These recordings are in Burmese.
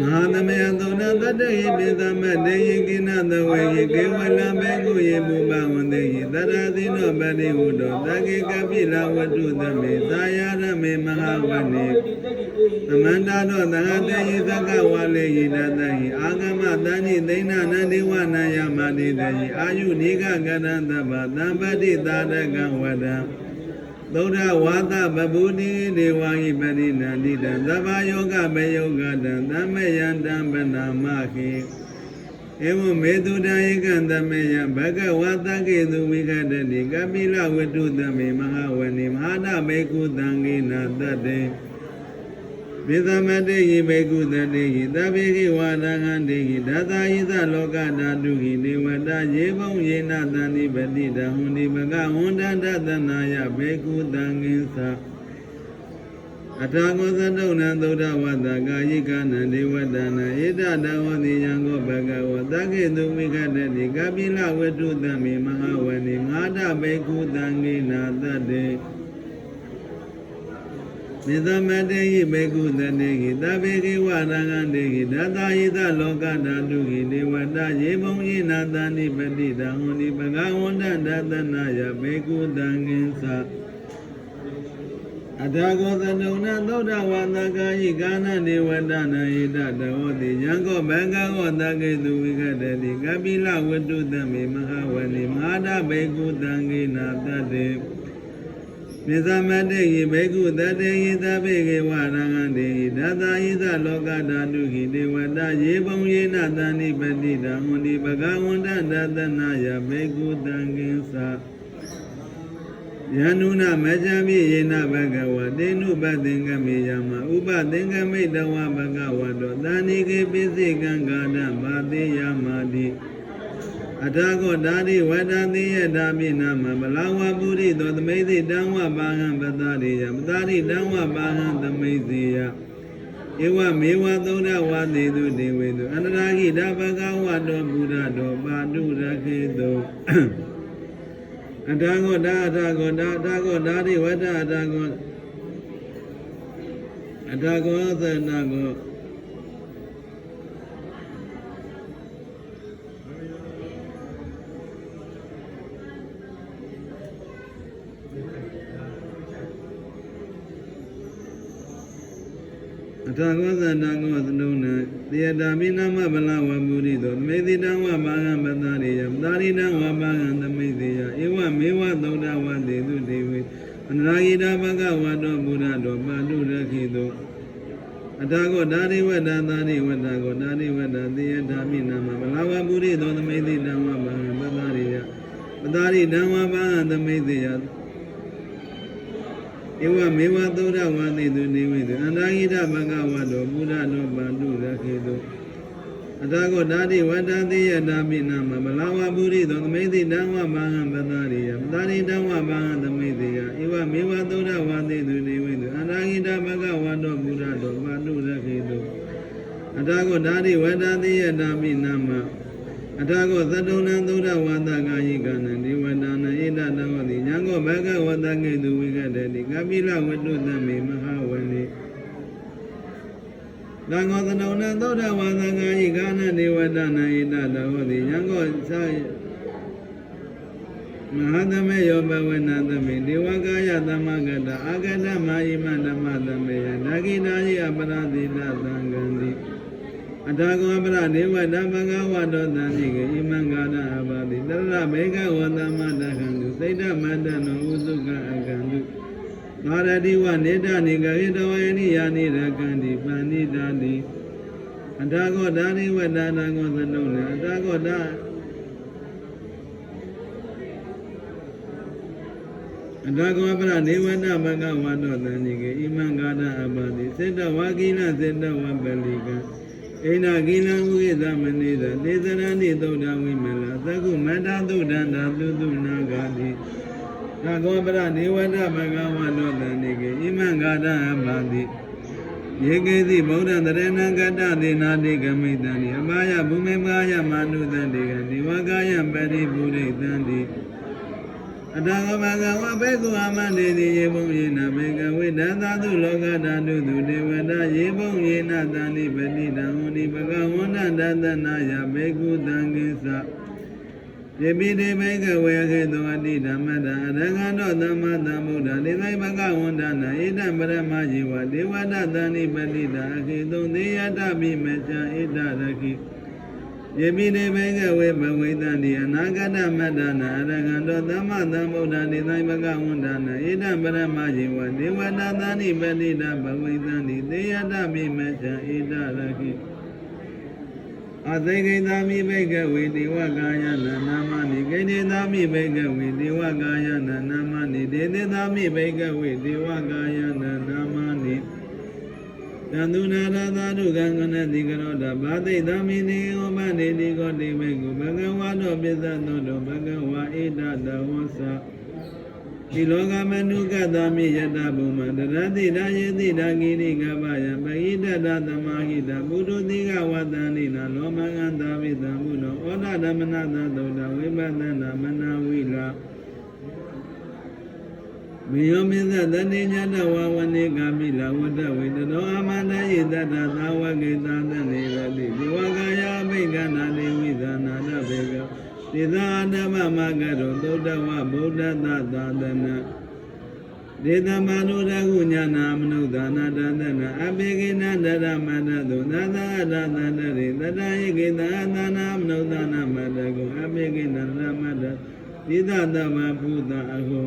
Mahatmaya Dona Tadayi Pisamade Yikina the way Kewala Bengu Yebuba Taradino Badi Udo Taki Kapila Watu the Mesaya Me Mahavani Amanda Dahade Isaka Wale Yidadahi Agama Dani Dena Nadiwana Yamadi Dahi Ayu Nika Gadanda Badambadi Tadaga Wada Doda Wata Babudi Dewahi Badina Dida Dava Yoga Bayoga Damayan Bana Maki Evo Meduda Ikanda Maya Baga Wata Kedu Vikadadi Kapila Wetu Dami Mahawani Mahada Beku Tangina Dade Visamade Yibeku Dade Dabiki Wadangandi Dada Ida Loka Daduki Dewada Yebon Yena Dani Badida Hundi Baga Honda Dadanaya Beku Tanginsa Atago Sadona Doda Wadaga Yikana Dewadana Ida Dawadi Yango Baga Wadake Dumikadadi Kapila Wetu Dami Mahawani Mahada Beku Tangina Dade Visamade Yibeku Dade Dabiki Wadangandi Dada Ida Loka Daduki Dewada Yebon Yena Dani Badida Hundi Baga Honda Dadanaya Beku Tanginsa Atago Sadona Doda Wadaga Yikana Dewadana Ida Dawadi Yango Baga Wadake Duvikadadi Kapila Wetu Dami Mahawani Mahada Beku Tangina Dade Visamade Yibeku Dade Yitabeke Wadangandi Dada Ida Loka Daduki Dewada Yebon Yena Dani Badida Hundi Baga Honda Dadanaya Beku Tanginsa Yanuna Majabi Yena Bagawa Denu Badingami Yama Uba Dingami Dawa Bagawa Dani Kipisi Gangada Badi Yamadi Atago Dadi Wadadi Yadami Nama Balawa Budi the Maizi Dawa Bahan Badadi Yamdadi Dawa Bahan the Maizia Ewa Mewa Doda Wadi do Dewedu Anaragi Dabagawa do Buddha do Badu Rakido Atago Dadi Wada Atago Zanago Atago Zanago Zana Diadamina Mabalawa Burido Medidawa Bagan Badari Yamdari Dawa Bagan the Media Ewa Mewa Doda Wadi do David and Ragida Bagawa do Buddha do Badu Rakido Atago Dari Wada Dari Wadago Dari Wada Diadamina Mabalawa Burido the Medi Dawa Bagan Badari Badari Dawa Bagan the Media Ewa Mewa Doda Wadi do David and Ragida Bagawa do Buddha do Badu Rakido Atago Dadi Wada Diadamina Mabalawa Burido the Medi Dawa Bagan Badari Dari Dawa Bagan the Media Ewa Mewa Doda Wadi do David and Ragida Bagawa do Buddha do Badu Rakido Atago Dadi Wada Diadamina Atago Sadona Doda Wadaga Yikana Dewadana Ida Dawadi Yango Baga Wadake do Vikadadi Kapila Wetu Dami Mahawani Dango Sadona Doda Wadaga Yikana Dewadana Ida Dawadi Yango Sai Mahadame Yobawena Dami Dewagaya Damagada Agada Maimana Madame Dagidani Abaradi Dangandi Atago Abra Deva Dabagawa Dodani Imangada Abadi Dara Mega Wadamada Gandu Seda Madano Uzuka Agandu Maradiwa Neda Niga Idawani Yani Rakandi Pani Dadi Atago Dani Wadana Gozanona Atago Da Atago Abra Deva Dabagawa Dodani Imangada Abadi Seda Wagina Seda Wabaliga Ina Gina Uida Manida, Desarani Doda Wimela, Zagu Mada Dudanda Dudu Nagadi, Nagobra Niwada Bagawa Doda Nige, Imangada Abadi, Yegedi Boda Rena Gada Dina Diga Midani, Abaya Bumebaya Manu Dandiga, Diwagaya Badi Budi Dandi, အတကဘဂဝဘေကုအမနေတိယေဘုံယေနဘေကဝိဒသတုလောကဓာတုသူဒေဝတာယေဘုံယေနတန္တိပတိတံဟောတိဘဂဝန္တဒသနာယဘေကုတံကိသယေပိတေဘေကဝေခေသောအတိဓမ္မတာအရဟံတောသမ္မာသမ္ဗုဒ္ဓနိသိဘဂဝန္တနာဣဒံပရမဇီဝဒေဝတာတန္တိပတိတာအခေသုံသေယတပိမချံဣဒရခိယေပိတေဘေကဝေဘဝိတံတိအနာဂတမတ္တနာအရဟံတောသမ္မာသမ္ဗုဒ္ဓနိသိဘဂဝန္တနာဣဒံပရမဇီဝဒေဝတာတန္တိပတိတာဘဝိတံတိသေယတပိမချံဣဒရခိအသိကိသာမိဘိကဝေတိဝကာယနာနာမနိကိတေသာမိဘိကဝေတိဝကာယနာနာမနိဒေတေသာမိဘိကဝေတိဝကာယနာနာမနိသန္တုနာရသာဒုက္ခငနတိကရောတဘာသိသာမိနိဩမနေတိကောတိဘေကုဘဂဝါတောပိသသောတောဘဂဝါဣဒတဝောသဒီလောကမနုကသမိယတဘုံမတရတိရာယေတိရာဂိရိကပယပဟိတတသမာဟိတပုရုတိကဝတ္တန္တိနာလောမငန္တာဝိသံဘုနောဩဒဓမ္မနာသသုတဝိပဿနာမနာဝိလာမေယောမေသတတိညတဝဝနေကာမိလာဝတ္တဝေတရောအမန္တယေတတသာဝကေသာသနေရတိဒီဝကာယဘိကနာတိဝိသနာတဘေကသေသာဓမ္မမကရောသုတ္တဝဗုဒ္ဓသသာသနာဒေသမနုရဟုညာနာမနုဿာနာတသနာအဘေကိနတရမတ္တသုသာသာအတသန္တရေတတယိကေသာသာနာမနုဿာနာမတ္တကုအဘေကိနတရမတ္တသီသတဗ္ဗဖုတအဟု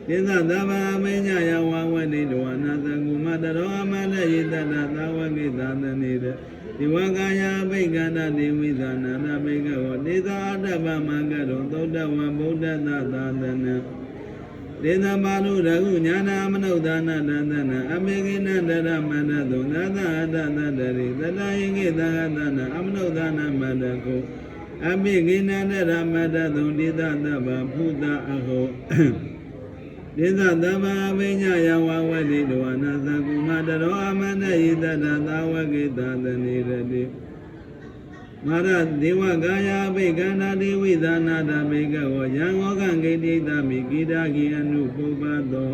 သေသတဗ္ဗအမေညယဝဝတိတဝနာသကုမတရောအမန္တယေတတသာဝကိသာသနေရဒီဝကာယဘိကန္တတိဝိသနာနာဘိကဝဒေသာအတ္တဗမကရောသုတ္တဝဗုဒ္ဓသသာသနာဒေသမနုရဟုညာနာမနုဿာနာတသနာအမေကိနတရမတ္တသုသာသာအတ္တသတ္တရိတတယိကေသာသနာအမနုဿာနာမတ္တကုအမေကိနတရမတ္တသုတိသတဗ္ဗဖုတအဟုဒေသတဗ္ဗအဘိညယဝဝတိတဝနာသကုမတရောအမန္တယေတတသာဝကေသာသနေရတိမရဒေဝကာယဘိကန္တာတိဝိသနာတဘေကဝယံဟောကံဂိတိတမိကိတာခိအနုပုပ္ပသော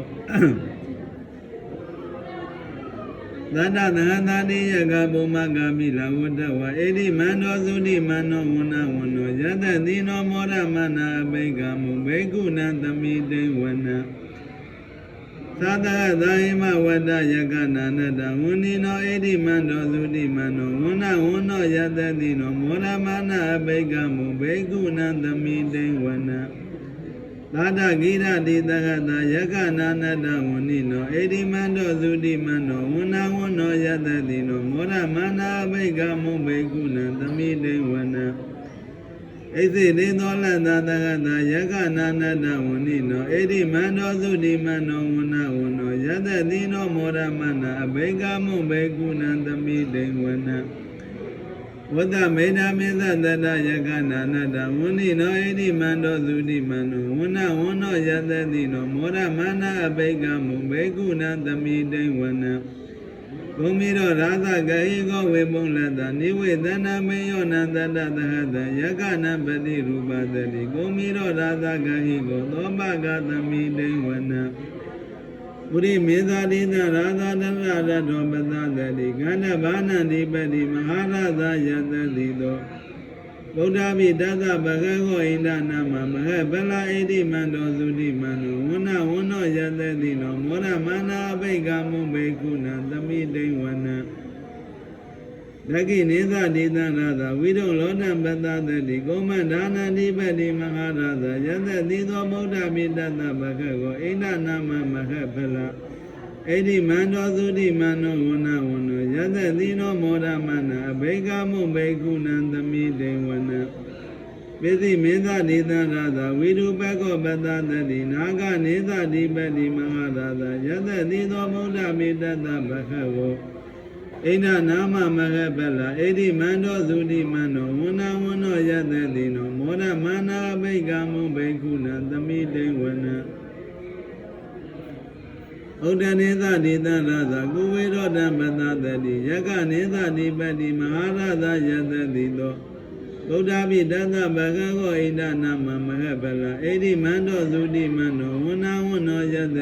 သတ္တသဟတာတိယကဘုမကမိလဝတ္တဝအေတိမန္တောသုတိမန္နောဝနဝနောယတတိနောမောရမနာအဘိကမုဘေကုဏံသမိတေဝနသတ္တသာယမဝတ္တယကနာနတဝန္နိနောအေတိမန္တောသုတိမန္နောဝနဝနောယတတိနောမောရမနာအဘိကမုဘေကုဏံသမိတေဝနသာတဂိရတိတဂတယကနာနတဝန္နိနောအေတိမန္တောသုတိမန္နောဝနဝနောယတတိနောမောရမနာအဘိကမုဘေကုဏံသမိတေဝနဣသိတေသောလတ္တတဂတယကနာနတဝန္နိနောအေတိမန္တောသုတိမန္နောဝနဝနောယတတိနောမောရမနာအဘိကမုဘေကုဏံသမိတေဝနဝတ္တမေဓာမေသတတယကနာနတဝန္နိနောဣတိမန္တောသုတိမန္နောဝနဝနောယတတိနောမောရမနာအဘိကမုဘေကုဏံသမိတေဝနဘုံမီရောရာသဂဟိကောဝေပုံလတ္တနိဝေသနာမေယောနန္တတသဟတယကနပတိရူပတတိဘုံမီရောရာသဂဟိကောသောပကသမိတေဝနပုရိမေသာတိသရာသတမရတောပသတတိကန္နဘာနန္တိပတိမဟာရသယတတိသောဗုဒ္ဓဘိတသဗဂခောဣန္ဒနာမမဟဗလာဣတိမန္တောသုတိမန္နောဝနဝနောယတတိနောမောရမနာအဘိကမုဘေကုဏံသမိတေဝနဒကိနေသတိသရသဝိရုလောတံပသတတိကောမန္ဒာနာတိပတိမဟာရသယတတိသောဗုဒ္ဓဘိတသဗဂခောဣန္ဒနာမမဟဗလာဣတိမန္တောသုတိမန္နောဝနဝနောယတတိနောမောရမနာအဘိကမုဘေကုဏံသမိတေဝနပိသိမေသတိသရသဝိရုပကောပသတတိနာဂနေသတိပတိမဟာရသယတတိသောဗုဒ္ဓဘိတသဗဂခောဣန္ဒနာမမဟဗလာဣတိမန္တောသုတိမန္နောဝနဝနောယတတိနောမောရမနာအဘိကမုဘေကုဏံသမိတေဝနဥဒ္ဒနေသတိသရသကုဝေရောတံပသတတိယကနေသတိပတိမဟာရသယတတိသော ဗုဒ္ဓပိတသဗဂဂောဣဒနာမမဟပလဣတိမန္တောသုတိမန္တောဝဏဝဏောယတ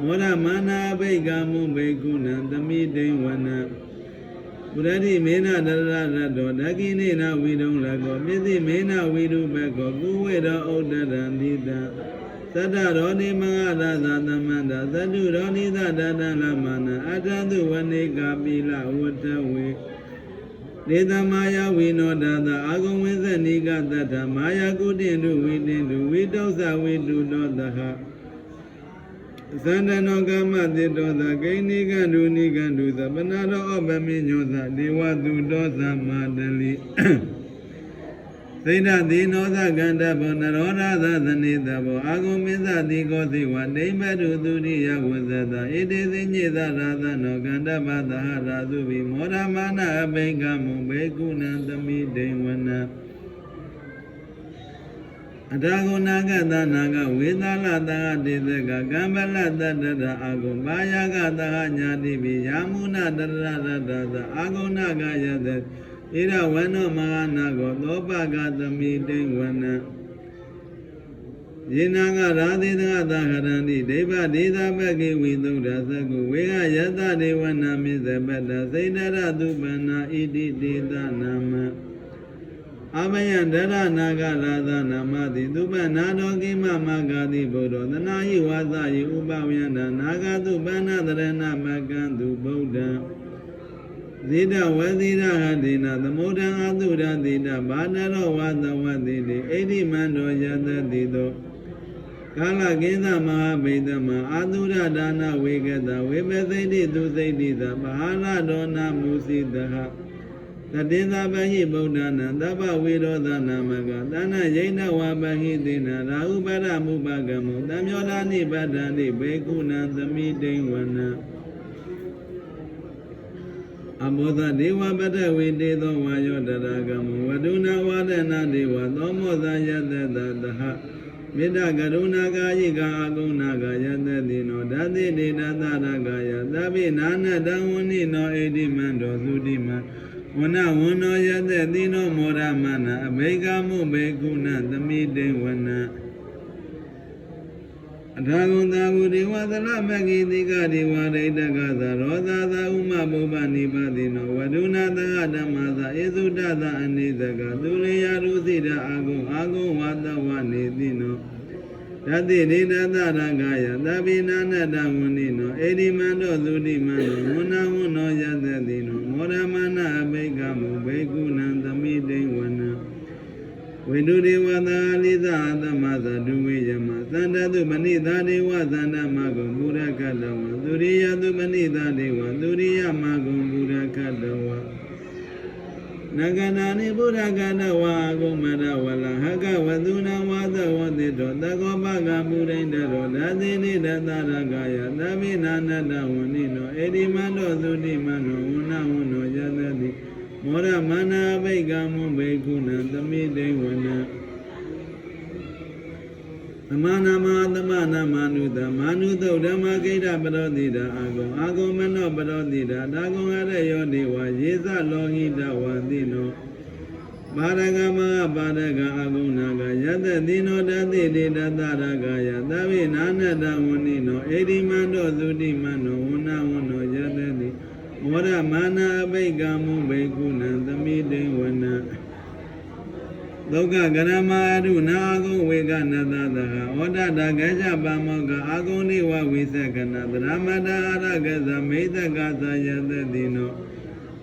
မောရမာနာဘိကမုဘေကုဏံသမိတိဝနံပုရတိမေနတရရတောဒကိနေနဝိတုံလကောပိသိမေနဝိရုပကောကုဝေရောဥဒ္ဒရံတိတံသတ္တရောနိမဟာရသသမန္တသတ္တုရောနိသတတလမနအတ္တသုဝနေကာပိလဝတ္တဝေဒေသမယဝိနောဒသအာဂုံဝိသနိကတတ္ထမာယကုတိတုဝိတိတုဝိတောသဝိတုတောသဟသန္တနောကမတိတောသဂိနိကန္တုနိကန္တုသပနာရောအပမိညောသဒေဝတုတောသမတလိသိဒ္ဓတိနောသကန္တဘောနရောဓသသနိတဘောအာဂုံမိသတိကောသိဝဒိမတုသူရိယဝဇ္ဇတဣတိသိညိသရာသနောကန္တပသဟရာသုဘိမောရမာနအဘိကမုဘေကုဏံသမိတေဝနံအထာဂုဏကသနာကဝေသလသဟတိသကကံပလတတရအာဂုံဘာယကသဟညာတိပိယာမုနတရရတသအာဂုဏကယသဣရဝနောမဟာနာကောသောပကသမိတိဝနံယေနာကရာသေသသဟရန္တိဒိဗ္ဗဒေသပကိဝိသုဒ္ဓသကုဝေကယတဒေဝနာမိသပတ္တစိတ္တရတုပနာဣတိတေသနာမအဘယံဒရနာကလာသနာမတိသူပနာတော်ကိမမဂာတိဘုဒ္ဓသနာယိဝါသယိဥပဝယန္တနာဂတုပနာတရဏမကံသူဗုဒ္ဓံဇိတဝသီရဟတိနာသမုဒ္ဒံအတုရတိတဘာနရောဝသဝတိတိဣတိမန္တောယတတိတောကာလကိသမဟာဗိဒမအာတုရဒါနဝေကတဝေပသိတိသူစိတ်တိသဘာရဒောနာမုစိတဟတတေသဗဟိဗုဒ္ဓနာသဗ္ဗဝေရောသနာမကသနယိနဝဗဟိတိနာရာဟုပရမုပကမောတံမျောလာနိပတ္တံတိဘေကုဏံသမိတိဝနံအမောသဒေဝပတ္တဝေတေသောဝါယောတရာကမောဝဒုနာဝဒနာဒေဝသောမောသယတတသဟမေတ္တကရုဏာကာယိကာအကုဏာကာယတတိနောဓာတိတေတသရကာယသဗ္ဗိနာနတံဝနိနောဣတိမန္တောသုတိမံဝနဝနောယတတိနောမောရမနာအဘိကမုဘေကုဏသမိတေဝနံအထာဂုံသာဝဒေဝသလမဂိတိကဒေဝရိတကသရောသာသာဥမဘုဗ္ဗနိပါတိနောဝဒုနာသဟဓမ္မသာဧသုတသအနိသကသူရိယရုသိတအာဂုံဝါသဝနေတိနောဓာတိဒေတသရကာယသဗ္ဗိနာနတဝနိနောဣတိမန္တောသုတိမန္တောဝနဝနောယတတိနောမောရမနာအဘိကမုဘေကုဏံသမိတိဝနံဝိတုဒေဝသာလိသသမသဒုဝေယမသန္တတုမဏိသာဒေဝသန္တမဂုံဘုရကတဝသူရိယတုမဏိသာဒေဝသူရိယမဂုံဘုရကတဝနဂနာနိဘုရကတဝအဂုံမရဝလဟကဝသုနဝသဝတိတောသကောပကမုရိန္ဒရောဓာတိနိတသရကာယသဗ္ဗိနာနတဝနိနောဣတိမန္တောသုတိမန္တောဝနဝနောယတတိမောရမနာဘိကမုဘေကုဏံသမိတေဝနံသမနာမသမနာမနုတမာနုတုဓမ္မဂိတပရောတိတာအာဂုံမနောပရောတိတာဒါဂုံရတဲ့ယောဒေဝယေသလောဟိတဝတိနောပါရဂမပါရဂအာဂုဏကယတတိနောတတိတေတသရကယသဗ္ဗိနာနတဝနိနောဣတိမန္တောသုတိမန္တောဝနဝနောယတတိမောရမာနာအဘိကမုဘေကုဏံသမိတေဝနံဒုက္ခကရမအရုနာအဂုံဝေကနတသဟဩဒတကေချပါမောကအာဂုံနိဝဝိသကနာသရမတအာရကသမိသကသယတတိနော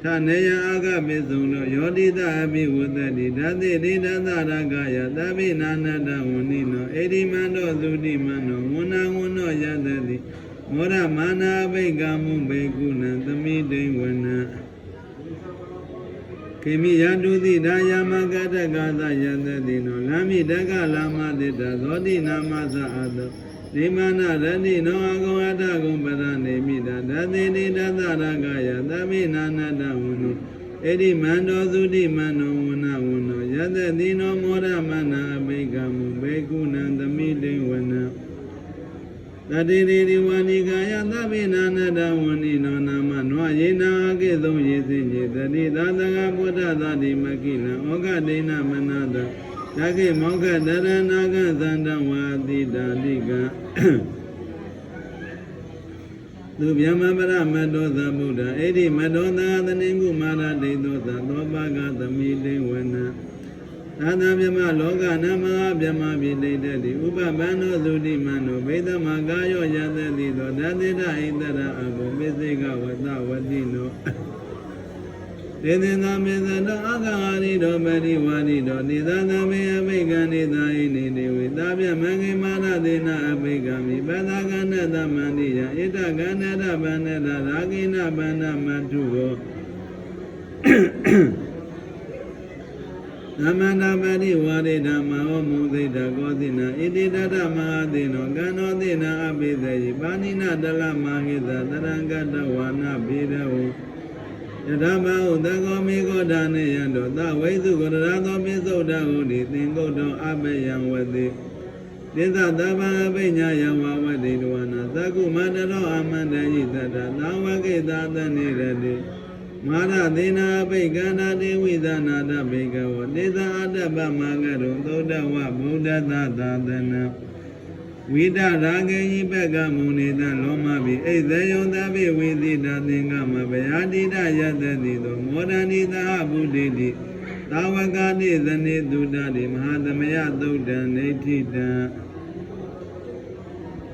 ထနေယအာဂပိစုံလောယောတိတအပိဝတတိဓာတိဒိဋ္ဌသရကယသဗ္ဗိနာနတဝနိနောဣတိမန္တောသုတိမန္တောဝနဝနောယတတိမောရမာနာဘိကမုဘေကုဏံသမိတိဝနံခေမိယတုတိဒါယမကတကသယတတိနောလမ်းမိတကလာမတိတသောတိနာမသအတောဒီမနာရတိနောအဂုံအတဂုံပရနေမိတာဓာတိတိတသရကယသဗ္ဗိနာနတဝနုဣတိမန္တောသုတိမန္တောဝနဝနောယတတိနောမောရမနာအဘိကမုဘေကုဏံသမိတိဝနံ တတိတိဒီဝဏိကာယသဗ္ဗိနာနတဝဏိနောနာမနွာယေနာအကိသုံးယေသိညေတတိသာသကဗုဒ္ဓသာတိမကိလံဩဃဒိဏမနတယကိမောက္ခတရဏကသန္တဝါတိတာတိကသူဗျမပရမတောသဗုဒ္ဓအေဒီမတောသာသနေကုမာရဒိသောသသောပါကသမိတေဝနသာသဗျမလောကနမဟာဗျမပိဋိတတိဥပပန္နောသုတိမနောဗေဒမကာယောယသတိသောဓတိတဣတရအဘောပိစိကဝတဝတိနောသေသင်္သာမေသတောအကဟာရိတောပရိဝါရိတောနိသသမေအဘိကံနိသာယိနိတေဝေသာဗျမင်္ဂိမာရသေနအဘိကံမိပသကနသမန္တိယဣတကန္နရဗန္နရရာဂိနဗန္နမတုရောသမန္တပရိဝါရိဓမ္မဟောမုသိတကောသိနာဣတိတတမဟာသေနောကံနောသေနာအပိသေယပါဏိနတလမဟိသတရံကတဝါနာပိရဝယထာဘာဟုသကောမိကောဒါနေယံတောသဝိသုကရသောပိသုဒ္ဓဟုတိသင်္ကုတ်တောအပယံဝတိတိသတဗံအပိညာယံဝဝတိတဝနာသကုမတရောအမန္တယိတတသဝကိသာသနေရတိမာရသေနာပိကန္နာတိဝိသနာတပိကဝတေသာအတ္တပမကရုံသုဒ္ဓဝဗုဒ္ဓသာသာသနာဝိဒရာဂေယိပက္ကမုနိတလောမပိဣသေယောသဗေဝိသီတာသင်္ကမဗယာတိတယတတိသောမောဒဏိသာဗုဒ္ဓိတိသာဝကတိသနေတုတ္တတိမဟာသမယသုတ်တံနေဋ္ဌိတံ